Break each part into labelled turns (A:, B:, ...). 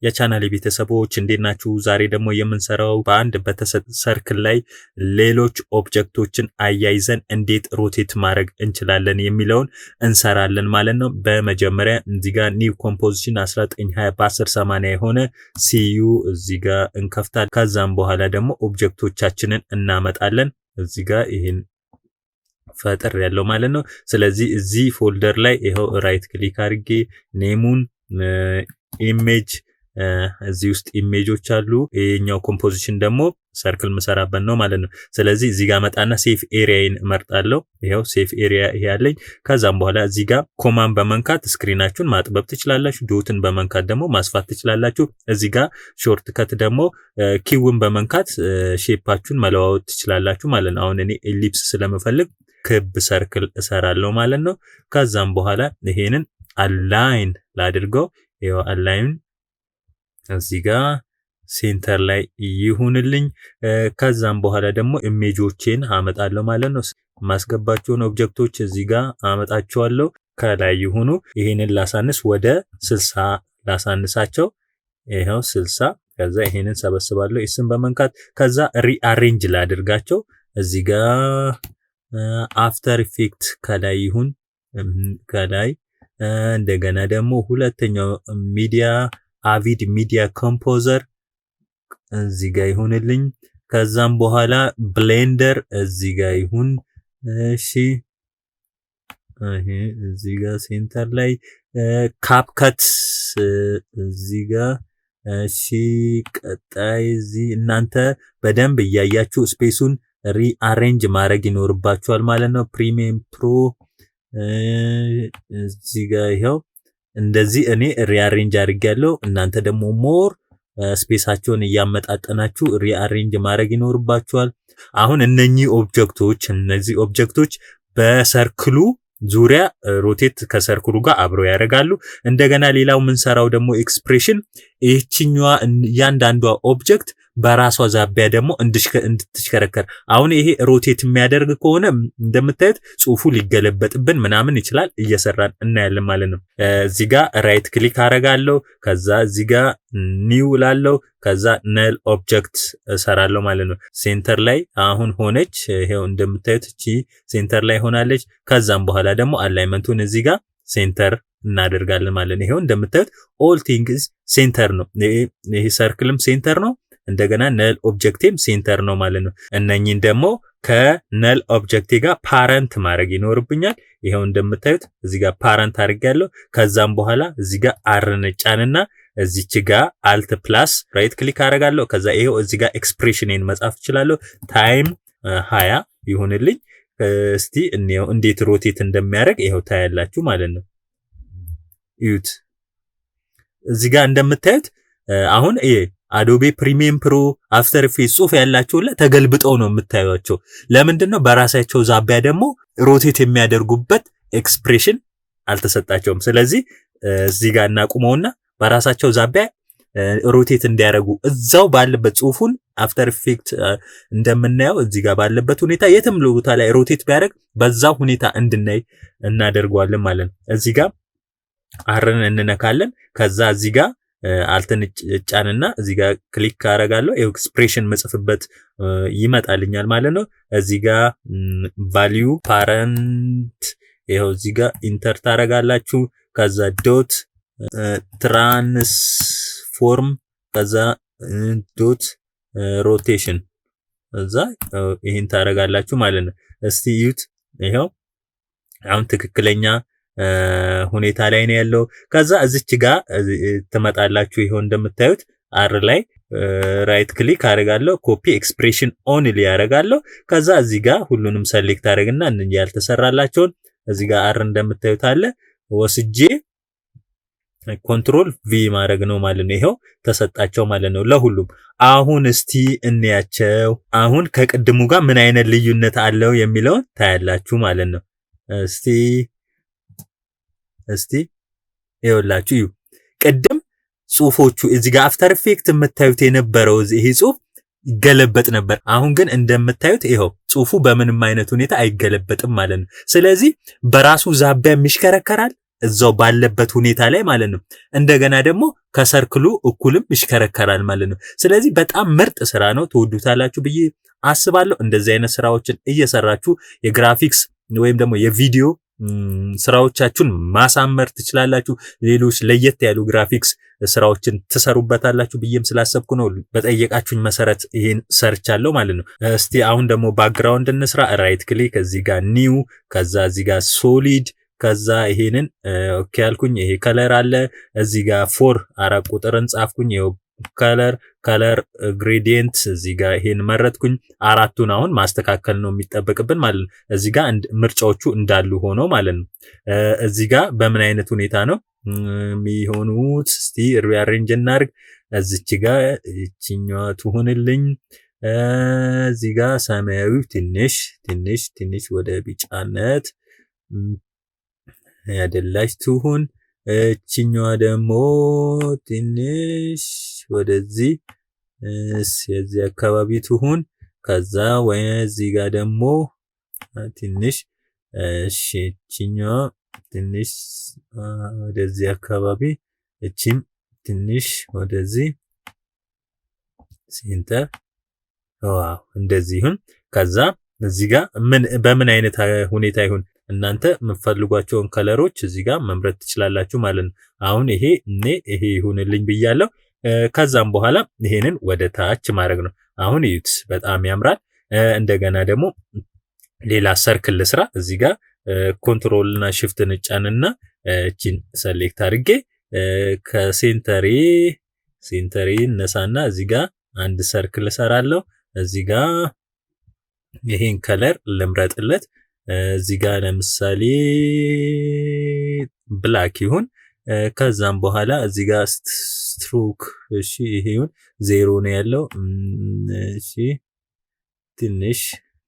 A: የቻናሌ ቤተሰቦች እንዴት ናችሁ? ዛሬ ደግሞ የምንሰራው በአንድ በተሰጠ ሰርክል ላይ ሌሎች ኦብጀክቶችን አያይዘን እንዴት ሮቴት ማድረግ እንችላለን የሚለውን እንሰራለን ማለት ነው። በመጀመሪያ እዚህ ጋር ኒው ኮምፖዚሽን 1920 በ1080 የሆነ ሲዩ እዚህ ጋር እንከፍታለን። ከዛም በኋላ ደግሞ ኦብጀክቶቻችንን እናመጣለን። እዚህ ጋር ይሄን ፈጥር ያለው ማለት ነው። ስለዚህ እዚህ ፎልደር ላይ ይሄው ራይት ክሊክ አድርጌ ኔሙን ኢሜጅ እዚህ ውስጥ ኢሜጆች አሉ። ይሄኛው ኮምፖዚሽን ደግሞ ሰርክል መሰራበት ነው ማለት ነው። ስለዚህ እዚህ ጋር መጣና ሴፍ ኤሪያን እመርጣለሁ። ይሄው ሴፍ ኤሪያ ይሄ ያለኝ። ከዛም በኋላ እዚህ ጋር ኮማን በመንካት ስክሪናችሁን ማጥበብ ትችላላችሁ። ዶትን በመንካት ደግሞ ማስፋት ትችላላችሁ። እዚህ ጋር ሾርት ከት ደግሞ ኪውን በመንካት ሼፓችሁን መለዋወጥ ትችላላችሁ ማለት ነው። አሁን እኔ ኤሊፕስ ስለምፈልግ ክብ ሰርክል እሰራለሁ ማለት ነው። ከዛም በኋላ ይሄንን አላይን ላድርገው። ይሄው አላይን እዚህ ጋር ሴንተር ላይ ይሁንልኝ። ከዛም በኋላ ደግሞ ኢሜጆቼን አመጣለሁ ማለት ነው። ማስገባቸውን ኦብጀክቶች እዚህ ጋር አመጣቸዋለሁ። ከላይ ይሁኑ። ይሄንን ላሳንስ፣ ወደ 60 ላሳንሳቸው። ይሄው 60። ከዛ ይሄንን ሰበስባለሁ እስን በመንካት ከዛ ሪአሬንጅ ላድርጋቸው። እዚህ ጋር አፍተር ኢፌክት ከላይ ይሁን። ከላይ እንደገና ደግሞ ሁለተኛው ሚዲያ አቪድ ሚዲያ ኮምፖዘር እዚህ ጋር ይሁንልኝ። ከዛም በኋላ ብሌንደር እዚህ ጋር ይሁን። እሺ እዚህ ጋር ሴንተር ላይ ካፕከት እዚህ ጋር እሺ። ቀጣይ እዚህ እናንተ በደንብ እያያችሁ ስፔሱን ሪአሬንጅ ማድረግ ይኖርባችኋል ማለት ነው። ፕሪሚየም ፕሮ እዚህ ጋር ይሄው እንደዚህ እኔ ሪአሬንጅ አድርጌያለሁ። እናንተ ደግሞ ሞር ስፔሳቸውን እያመጣጠናችሁ ሪአሬንጅ ማድረግ ይኖርባችኋል። አሁን እነዚህ ኦብጀክቶች በሰርክሉ ዙሪያ ሮቴት ከሰርክሉ ጋር አብረው ያደርጋሉ። እንደገና ሌላው የምንሰራው ደግሞ ኤክስፕሬሽን ይህችኛዋ እያንዳንዷ ኦብጀክት በራሷ ዛቢያ ደግሞ እንድትሽከረከር። አሁን ይሄ ሮቴት የሚያደርግ ከሆነ እንደምታዩት ጽሁፉ ሊገለበጥብን ምናምን ይችላል። እየሰራን እናያለን ማለት ነው። እዚህ ጋር ራይት ክሊክ አረጋለሁ። ከዛ እዚህ ጋር ኒው ላለው ከዛ ነል ኦብጀክት እሰራለሁ ማለት ነው። ሴንተር ላይ አሁን ሆነች። ይሄው እንደምታዩት እቺ ሴንተር ላይ ሆናለች። ከዛም በኋላ ደግሞ አላይመንቱን እዚህ ጋር ሴንተር እናደርጋለን ማለት ነው። ይሄው እንደምታዩት ኦል ቲንግስ ሴንተር ነው። ይሄ ሰርክልም ሴንተር ነው። እንደገና ነል ኦብጀክቲቭ ሴንተር ነው ማለት ነው። እነኚህን ደግሞ ከነል ኦብጀክቴ ጋር ፓረንት ማድረግ ይኖርብኛል። ይሄው እንደምታዩት እዚህ ጋር ፓረንት አድርጌያለሁ። ከዛም በኋላ እዚህ ጋር አርን ጫንና እዚች ጋር አልት ፕላስ ራይት ክሊክ አደርጋለሁ። ከዛ ይሄው እዚህ ጋር ኤክስፕሬሽንን መጻፍ እችላለሁ። ታይም 20 ይሁንልኝ። እስቲ እንየው እንዴት ሮቴት እንደሚያደርግ ይሄው ታያላችሁ ማለት ነው። እዩት። እዚህ ጋር እንደምታዩት አሁን ይሄ አዶቤ ፕሪሚየም ፕሮ አፍተር ኢፌክትስ ጽሁፍ ያላቸው ተገልብጠው ነው የምታዩቸው። ለምንድነው? በራሳቸው ዛቢያ ደግሞ ሮቴት የሚያደርጉበት ኤክስፕሬሽን አልተሰጣቸውም። ስለዚህ እዚህ ጋር እናቁመውና በራሳቸው ዛቢያ ሮቴት እንዲያደርጉ እዛው ባለበት ጽሁፉን አፍተር ኢፌክት እንደምናየው እዚህ ጋር ባለበት ሁኔታ የትም ቦታ ላይ ሮቴት ቢያደርግ በዛው ሁኔታ እንድናይ እናደርገዋለን ማለት ነው። እዚህ ጋር አርን እንነካለን። ከዛ እዚህ ጋር አልተን ጫንና እዚህ ጋር ክሊክ አደርጋለሁ። ኤክስፕሬሽን መጽፍበት ይመጣልኛል ማለት ነው። እዚህ ጋር ቫልዩ ፓረንት ይሄው እዚህ ጋር ኢንተር ታረጋላችሁ። ከዛ ዶት ትራንስፎርም ከዛ ዶት ሮቴሽን እዛ ይሄን ታረጋላችሁ ማለት ነው። እስቲ እዩት። ይሄው አሁን ትክክለኛ ሁኔታ ላይ ነው ያለው። ከዛ እዚች ጋር ትመጣላችሁ። ይሄው እንደምታዩት አር ላይ ራይት ክሊክ አደርጋለሁ። ኮፒ ኤክስፕሬሽን ኦንሊ ያደርጋለሁ። ከዛ እዚህ ጋር ሁሉንም ሰሌክት አደርግና እንጂ ያልተሰራላቸውን እዚህ ጋር አር እንደምታዩት አለ ወስጄ ኮንትሮል ቪ ማድረግ ነው ማለት ነው። ይሄው ተሰጣቸው ማለት ነው ለሁሉም። አሁን እስቲ እንያቸው። አሁን ከቅድሙ ጋር ምን አይነት ልዩነት አለው የሚለውን ታያላችሁ ማለት ነው። እስቲ ይኸውላችሁ እዩ። ቅድም ጽሁፎቹ እዚህ ጋር አፍተር ኢፌክት የምታዩት የነበረው ይሄ ጽሁፍ ይገለበጥ ነበር። አሁን ግን እንደምታዩት ይሄው ጽሁፉ በምንም አይነት ሁኔታ አይገለበጥም ማለት ነው። ስለዚህ በራሱ ዛቢያ ይሽከረከራል። እዛው ባለበት ሁኔታ ላይ ማለት ነው። እንደገና ደግሞ ከሰርክሉ እኩልም ይሽከረከራል ማለት ነው። ስለዚህ በጣም ምርጥ ስራ ነው፣ ትወዱታላችሁ ብዬ አስባለሁ። እንደዚህ አይነት ስራዎችን እየሰራችሁ የግራፊክስ ወይም ደግሞ የቪዲዮ ስራዎቻችሁን ማሳመር ትችላላችሁ። ሌሎች ለየት ያሉ ግራፊክስ ስራዎችን ትሰሩበታላችሁ ብዬም ስላሰብኩ ነው። በጠየቃችሁኝ መሰረት ይሄን ሰርቻለሁ ማለት ነው። እስቲ አሁን ደግሞ ባክግራውንድ እንስራ። ራይት ክሊክ፣ እዚህ ጋር ኒው፣ ከዛ እዚህ ጋር ሶሊድ፣ ከዛ ይሄንን ኦኬ ያልኩኝ። ይሄ ከለር አለ እዚህ ጋር 4 ቁጥርን ጻፍኩኝ። ይሄው ከለር ግሬዲየንት እዚህ ጋር ይሄን መረጥኩኝ። አራቱን አሁን ማስተካከል ነው የሚጠበቅብን ማለት ነው። እዚህ ጋር ምርጫዎቹ እንዳሉ ሆኖ ማለት ነው። እዚህ ጋር በምን አይነት ሁኔታ ነው የሚሆኑት? እስቲ ሪአሬንጅ እናድርግ። እዚች ጋር እቺኛዋ ትሆንልኝ። እዚህ ጋር ሰማያዊው ትንሽ ወደ ቢጫነት ያደላች ትሁን። እቺኛዋ ደግሞ ትንሽ ወደዚህ የዚህ አካባቢ ትሁን። ከዛ እዚህ ጋር ደግሞ ትንሽ እቺኛዋ ትንሽ ወደዚህ አካባቢ፣ እቺም ትንሽ ወደዚህ ሴንተር። ዋው እንደዚህ ይሁን። ከዛ እዚህ ጋር በምን አይነት ሁኔታ ይሁን እናንተ የምትፈልጓቸውን ከለሮች እዚህ ጋር መምረጥ ትችላላችሁ ማለት ነው። አሁን ይሄ ይሁንልኝ ብያለሁ። ከዛም በኋላ ይሄንን ወደ ታች ማድረግ ነው። አሁን እዩት በጣም ያምራል። እንደገና ደግሞ ሌላ ሰርክል ስራ። እዚህ ጋር ኮንትሮል እና shift እንጫንና እቺን ሰሌክት አድርጌ ከሴንተሪ እነሳና እዚህ ጋር አንድ ሰርክል ሰራለሁ። እዚህ ጋር ይሄን ከለር ልምረጥለት። እዚህ ጋር ለምሳሌ ብላክ ይሁን። ከዛም በኋላ እዚህ ጋር ስትሮክ እሺ ይሄውን 0 ነው ያለው። እሺ ትንሽ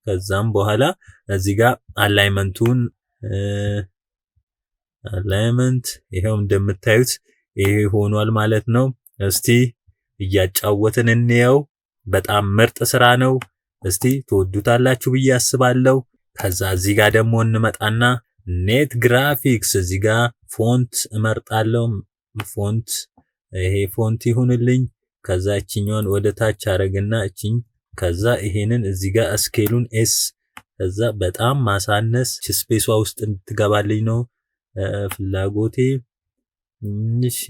A: ከዛም በኋላ እዚህ ጋር አላይመንቱን ይሄው እንደምታዩት ይሄ ሆኗል ማለት ነው። እስቲ እያጫወትን እንየው። በጣም ምርጥ ስራ ነው። እስቲ ትወዱታላችሁ ብዬ አስባለሁ። ከዛ እዚህ ጋር ደግሞ እንመጣና ኔት ግራፊክስ እዚህ ጋር ፎንት እመርጣለሁ። ይሄ ፎንት ይሁንልኝ። ከዛ እቺኛውን ወደ ታች አረግና እቺኝ ከዛ ይሄንን እዚህ ጋር ስኬሉን ኤስ ከዛ በጣም ማሳነስ ስፔሷ ውስጥ እንድትገባልኝ ነው ፍላጎቴ። እሺ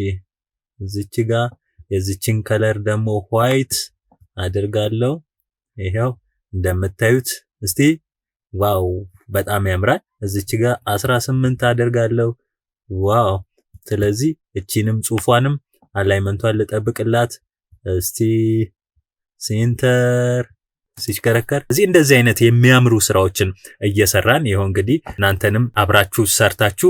A: እዚች ጋር የዚችን ከለር ደግሞ ዋይት አደርጋለሁ። ይሄው እንደምታዩት እስቲ ዋው በጣም ያምራል። እዚች ጋር 18 አደርጋለሁ። ዋው ስለዚህ እቺንም ጽሁፏንም አላይመንቷን ልጠብቅላት። እስቲ ሴንተር ሲሽከረከር እንደዚህ አይነት የሚያምሩ ስራዎችን እየሰራን ይሄው እንግዲህ እናንተንም አብራችሁ ሰርታችሁ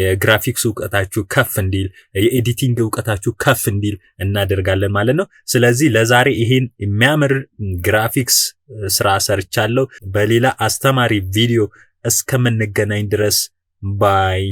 A: የግራፊክስ ዕውቀታችሁ ከፍ እንዲል የኤዲቲንግ ዕውቀታችሁ ከፍ እንዲል እናደርጋለን ማለት ነው። ስለዚህ ለዛሬ ይሄን የሚያምር ግራፊክስ ስራ ሰርቻለሁ። በሌላ አስተማሪ ቪዲዮ እስከምንገናኝ ድረስ ባይ